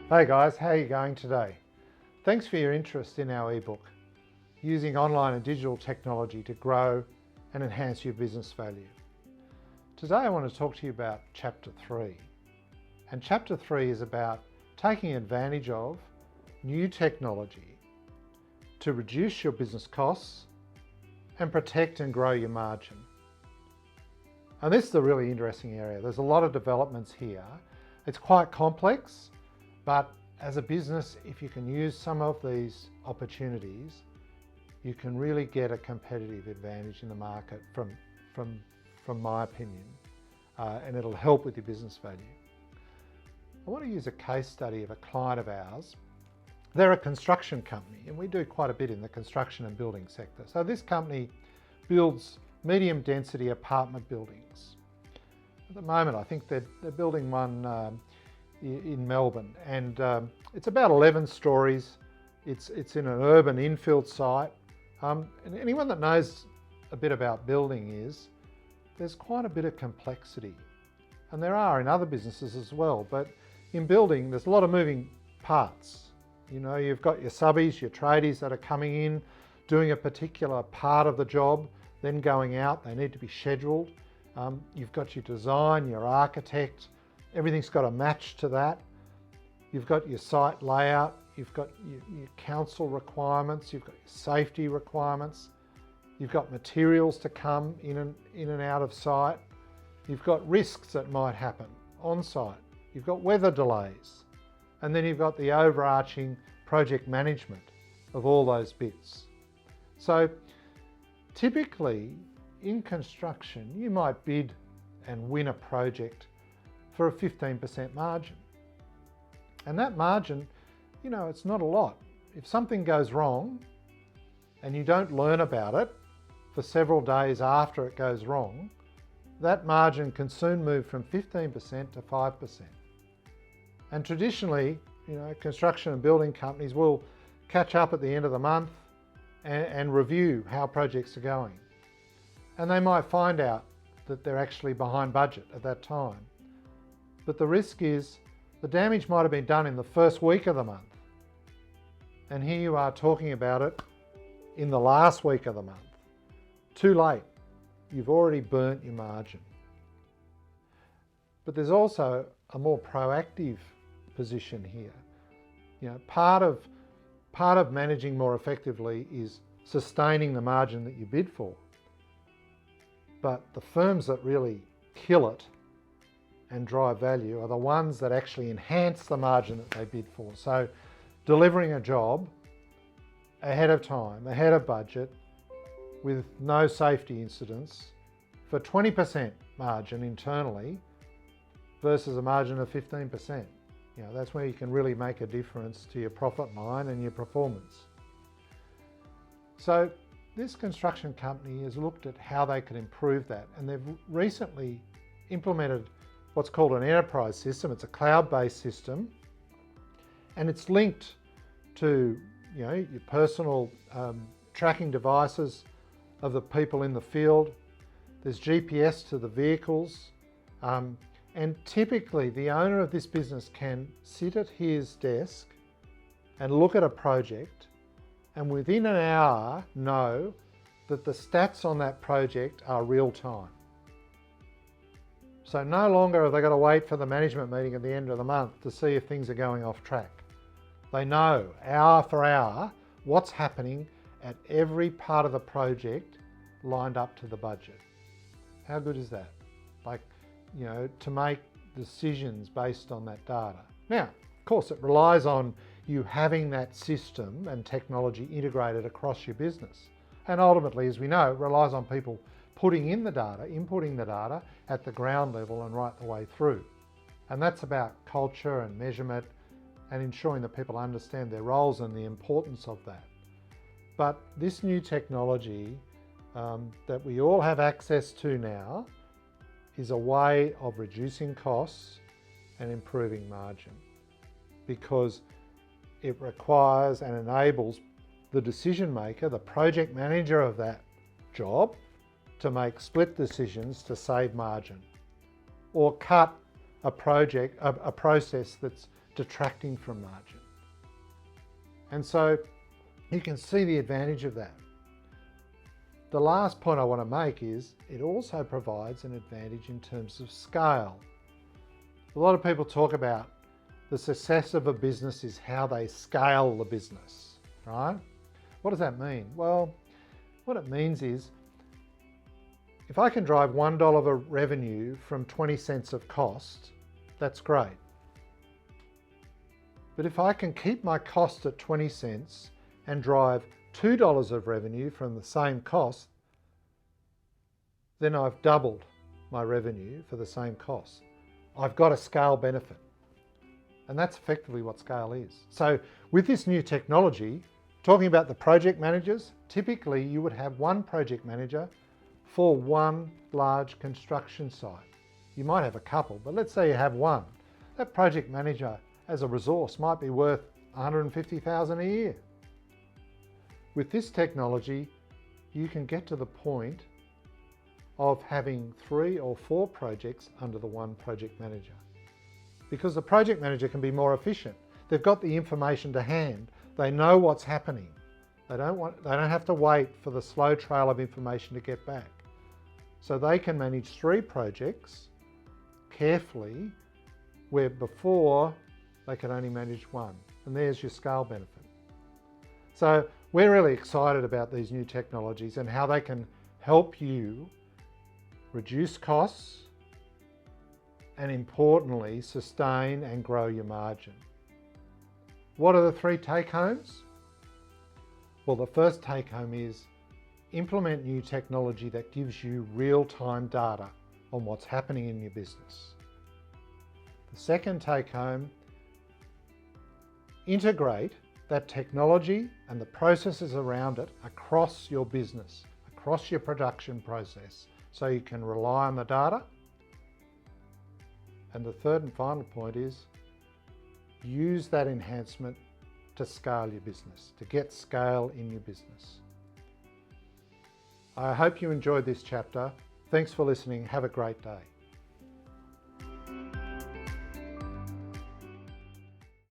Hey guys, how are you going today? Thanks for your interest in our ebook, Using Online and Digital Technology to Grow and Enhance Your Business Value. Today I want to talk to you about Chapter 3. And Chapter 3 is about taking advantage of new technology to reduce your business costs and protect and grow your margin. And this is a really interesting area. There's a lot of developments here. It's quite complex, but as a business, if you can use some of these opportunities, you can really get a competitive advantage in the market from my opinion, and it'll help with your business value. I want to use a case study of a client of ours. They're a construction company, and we do quite a bit in the construction and building sector. So this company builds medium density apartment buildings. At the moment, I think they're building one in Melbourne, and it's about 11 stories. It's in an urban infill site. And anyone that knows a bit about building is there's quite a bit of complexity, and there are in other businesses as well, but in building there's a lot of moving parts. You know, you've got your subbies, your tradies that are coming in, doing a particular part of the job, then going out. They need to be scheduled. You've got your design, your architect, everything's got to match to that. You've got your site layout, you've got your council requirements, you've got your safety requirements, you've got materials to come in and out of site, you've got risks that might happen on site, you've got weather delays, and then you've got the overarching project management of all those bits. So typically in construction, you might bid and win a project for a 15% margin. And that margin, you know, it's not a lot. If something goes wrong and you don't learn about it for several days after it goes wrong, that margin can soon move from 15% to 5%. And traditionally, you know, construction and building companies will catch up at the end of the month and review how projects are going. And they might find out that they're actually behind budget at that time. But the risk is the damage might have been done in the first week of the month. And here you are talking about it in the last week of the month. Too late. You've already burnt your margin. But there's also a more proactive position here. You know, part of managing more effectively is sustaining the margin that you bid for. But the firms that really kill it and drive value are the ones that actually enhance the margin that they bid for. So delivering a job ahead of time, ahead of budget, with no safety incidents for 20% margin internally versus a margin of 15%. You know, that's where you can really make a difference to your profit line and your performance. So this construction company has looked at how they can improve that, and they've recently implemented what's called an enterprise system. It's a cloud-based system, and it's linked to, you know, your personal tracking devices of the people in the field. There's GPS to the vehicles, and typically the owner of this business can sit at his desk and look at a project, and within an hour know that the stats on that project are real time. So no longer have they got to wait for the management meeting at the end of the month to see if things are going off track. They know hour for hour what's happening at every part of the project lined up to the budget. How good is that? Like, you know, to make decisions based on that data. Now, of course, it relies on you having that system and technology integrated across your business. And ultimately, as we know, it relies on people putting in the data, inputting the data at the ground level and right the way through. And that's about culture and measurement and ensuring that people understand their roles and the importance of that. But this new technology that we all have access to now is a way of reducing costs and improving margin, because it requires and enables the decision maker, the project manager of that job, to make split decisions to save margin or cut a process that's detracting from margin. And so you can see the advantage of that. The last point I want to make is it also provides an advantage in terms of scale. A lot of people talk about the success of a business is how they scale the business, right? What does that mean? Well, what it means is if I can drive $1 of revenue from 20 cents of cost, that's great. But if I can keep my cost at 20 cents and drive $2 of revenue from the same cost, then I've doubled my revenue for the same cost. I've got a scale benefit. And that's effectively what scale is. So with this new technology, talking about the project managers, typically you would have one project manager for one large construction site. You might have a couple, but let's say you have one. That project manager as a resource might be worth $150,000 a year. With this technology, you can get to the point of having 3 or 4 projects under the one project manager. Because the project manager can be more efficient. They've got the information to hand. They know what's happening. They don't have to wait for the slow trail of information to get back. So they can manage 3 projects carefully, where before they could only manage 1. And there's your scale benefit. So we're really excited about these new technologies and how they can help you reduce costs and, importantly, sustain and grow your margin. What are the 3 take-homes? Well, the first take-home is implement new technology that gives you real-time data on what's happening in your business. The second take-home, integrate that technology and the processes around it across your business, across your production process, so you can rely on the data. And the third and final point is use that enhancement to scale your business, to get scale in your business. I hope you enjoyed this chapter. Thanks for listening. Have a great day.